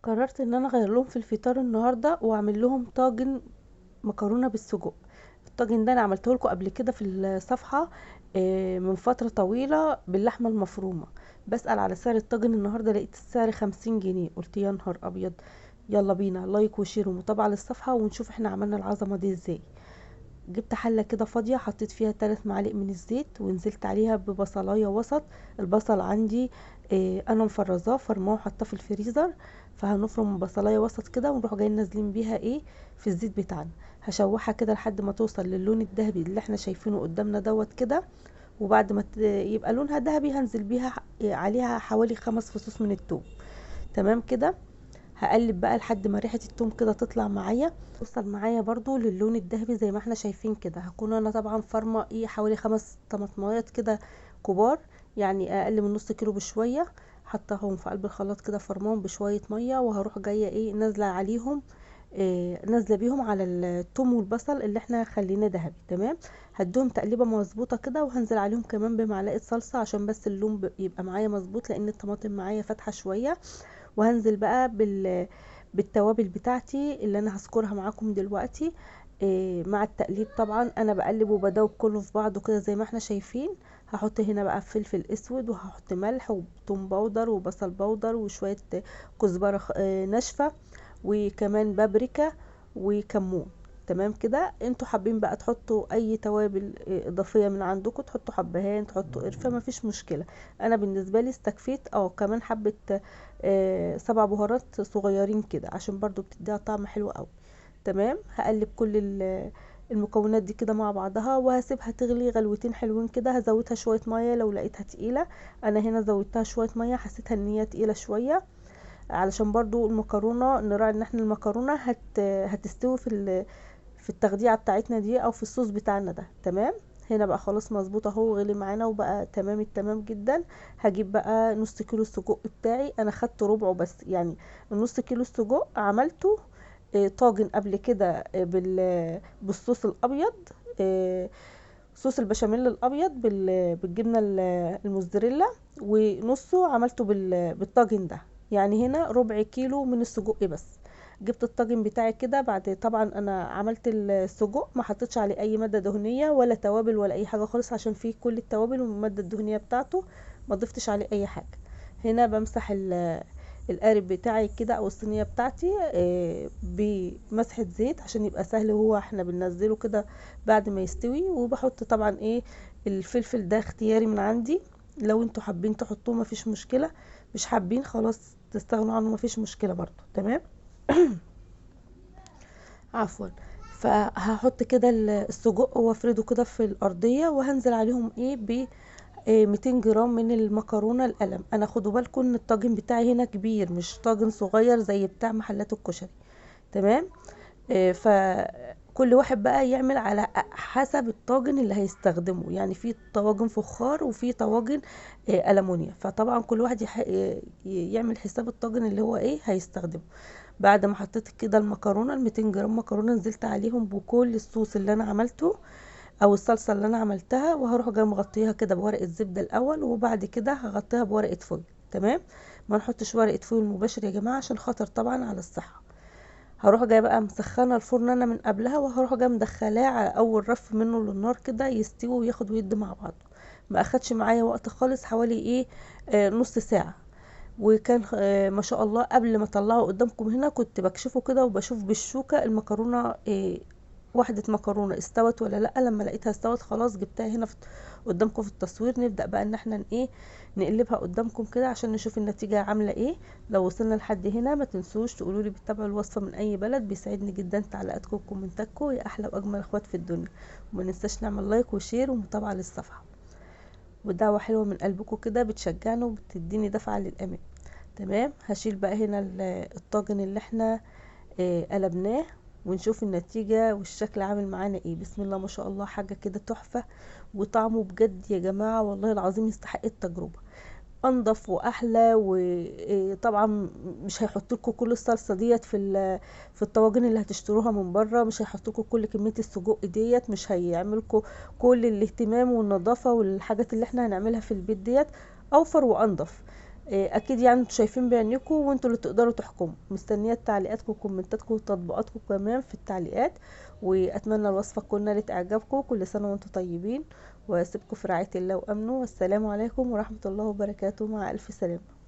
قررت ان انا اغير لهم في الفطار النهارده واعمل لهم طاجن مكرونه بالسجق. الطاجن ده انا عملته لكم قبل كده في الصفحه من فتره طويله باللحمه المفرومه. بسأل على سعر الطاجن النهارده لقيت السعر 50 جنيه، قلت يا نهار ابيض. يلا بينا لايك وشير ومتابعه للصفحه ونشوف احنا عملنا العظمه دي ازاي. جبت حله كده فاضيه، حطيت فيها 3 معالق من الزيت ونزلت عليها ببصلايه وسط. البصل عندي انا مفرزاه فرماه وحطاه في الفريزر، فهنفرم بصلايه وسط كده ونروح جايين نازلين بيها في الزيت بتاعنا. هشوحها كده لحد ما توصل للون الذهبي اللي احنا شايفينه قدامنا دوت كده. وبعد ما يبقى لونها ذهبي هنزل بيها عليها حوالي 5 فصوص من الثوم. تمام كده. هقلب بقى لحد ما ريحه التوم كده تطلع معايا، توصل معايا برضو للون الذهبي زي ما احنا شايفين كده. هكون انا طبعا فرمه حوالي 5 طماطمايات كده كبار، يعني اقل من نص كيلو بشويه. حطاهم في قلب الخلاط كده، فرماهم بشويه ميه، وهروح جايه نازله عليهم، نازله بيهم على الثوم والبصل اللي احنا خليناه ذهبي. تمام. هديهم تقليبه مظبوطه كده، وهنزل عليهم كمان بمعلقه صلصه عشان بس اللون يبقى معايا مظبوط، لان الطماطم معايا فاتحه شويه. وهنزل بقى بالتوابل بتاعتي اللي انا هذكرها معاكم دلوقتي. مع التقليب طبعا انا بقلب وبدوب كله في بعضه كده زي ما احنا شايفين. هحط هنا بقى فلفل اسود، وهحط ملح وثوم باودر وبصل باودر وشويه كزبره ناشفه، وكمان بابريكا وكمون. تمام كده. انتوا حابين بقى تحطوا اي توابل اضافيه من عندكم، تحطوا حبهان، تحطوا قرفه، مفيش مشكله. انا بالنسبه لي استكفيت كمان حبه 7 بهارات صغيرين كده عشان برضو بتديها طعم حلو قوي. تمام. هقلب كل المكونات دي كده مع بعضها، وهسيبها تغلي غلوتين حلوين كده. هزودها شويه ميه لو لقيتها تقيله. انا هنا زودتها شويه ميه، حسيتها ان هي تقيله شويه، علشان برضو المكرونه نراعي ان احنا المكرونه هتستوي في التخديعه بتاعتنا دي او في الصوص بتاعنا ده. تمام. هنا بقى خلاص مظبوط اهو، غلي معانا وبقى تمام التمام جدا. هجيب بقى نص كيلو السجق بتاعي، انا خدت ربعه بس يعني. النص كيلو السجق عملته طاجن قبل كده بالصوص الابيض، صوص البشاميل الابيض بالجبنه الموزاريلا، ونصه عملته بالطاجن ده. يعني هنا ربع كيلو من السجق بس. جبت الطاجن بتاعي كده، بعد طبعا انا عملت السجق ما حطيتش عليه اي ماده دهنيه ولا توابل ولا اي حاجه خالص، عشان فيه كل التوابل والماده الدهنيه بتاعته. ما ضفتش عليه اي حاجه. هنا بمسح القارب بتاعي كده او الصينيه بتاعتي بمسحه زيت عشان يبقى سهل وهو احنا بننزله كده بعد ما يستوي. وبحط طبعا الفلفل ده اختياري من عندي، لو انتوا حابين تحطوه مفيش مشكله، مش حابين خلاص تستغنوا عنه مفيش مشكله برضو. تمام. عفوا. فهحط كده السجق وافرده كده في الارضيه، وهنزل عليهم ب 200 جرام من المكرونه القلم. انا خدوا بالكم ان الطاجن بتاعي هنا كبير، مش طاجن صغير زي بتاع محلات الكشري. تمام. فكل واحد بقى يعمل على حسب الطاجن اللي هيستخدمه، يعني في طواجن فخار وفي طواجن ألمونيا، فطبعا كل واحد يعمل حساب الطاجن اللي هو هيستخدمه. بعد ما حطيت كده المكرونه، ال 200 جرام مكرونه، نزلت عليهم بكل الصوص اللي انا عملته او الصلصه اللي انا عملتها، وهروح جايه مغطيها كده بورقه زبده الاول، وبعد كده هغطيها بورقه فويل. تمام. ما نحطش ورقه فويل مباشر يا جماعه عشان خطر طبعا على الصحه. هروح جايه بقى مسخنه الفرن انا من قبلها، وهروح جايه مدخلاه على اول رف منه للنار كده يستوي وياخد ويد مع بعضه. ما اخدش معايا وقت خالص، حوالي نص ساعه. وكان ما شاء الله قبل ما اطلعه قدامكم هنا كنت بكشفه كده وبشوف بالشوكة المكرونة واحدة مكرونة استوت ولا لا. لما لقيتها استوت خلاص جبتها هنا قدامكم في التصوير. نبدأ بقى ان احنا نقلبها قدامكم كده عشان نشوف النتيجة عاملة ايه. لو وصلنا لحد هنا ما تنسوش تقولوا لي بتتابعوا الوصفة من اي بلد، بيسعدني جدا تعليقاتكم وكومنتاتكم، يا احلى واجمل اخوات في الدنيا. وما ننساش نعمل لايك وشير ومتابعة للصفحة، ودعوة حلوة من قلبكم كده بتشجعني وبتديني دفعة للأمام. تمام. هشيل بقى هنا الطاجن اللي احنا قلبناه، ونشوف النتيجة والشكل عامل معانا ايه. بسم الله ما شاء الله، حاجة كده تحفة، وطعمه بجد يا جماعة والله العظيم يستحق التجربة. انضف واحلى. وطبعا مش هيحط لكم كل الصلصه ديت في الطواجن اللي هتشتروها من بره، مش هيحط لكم كل كميه السجق ديت، مش هيعملكم كل الاهتمام والنظافه والحاجات اللي احنا هنعملها في البيت ديت. اوفر وانضف. اكيد يعني انتوا شايفين بعينيكم وانتوا اللي تقدروا تحكموا. مستنيه تعليقاتكم وكومنتاتكم وتطبيقاتكم كمان في التعليقات. واتمنى الوصفه تكون نالت اعجابكم. كل سنه وانتم طيبين، واسيبكم في رعايه الله وامنه. والسلام عليكم ورحمه الله وبركاته. مع الف سلامه.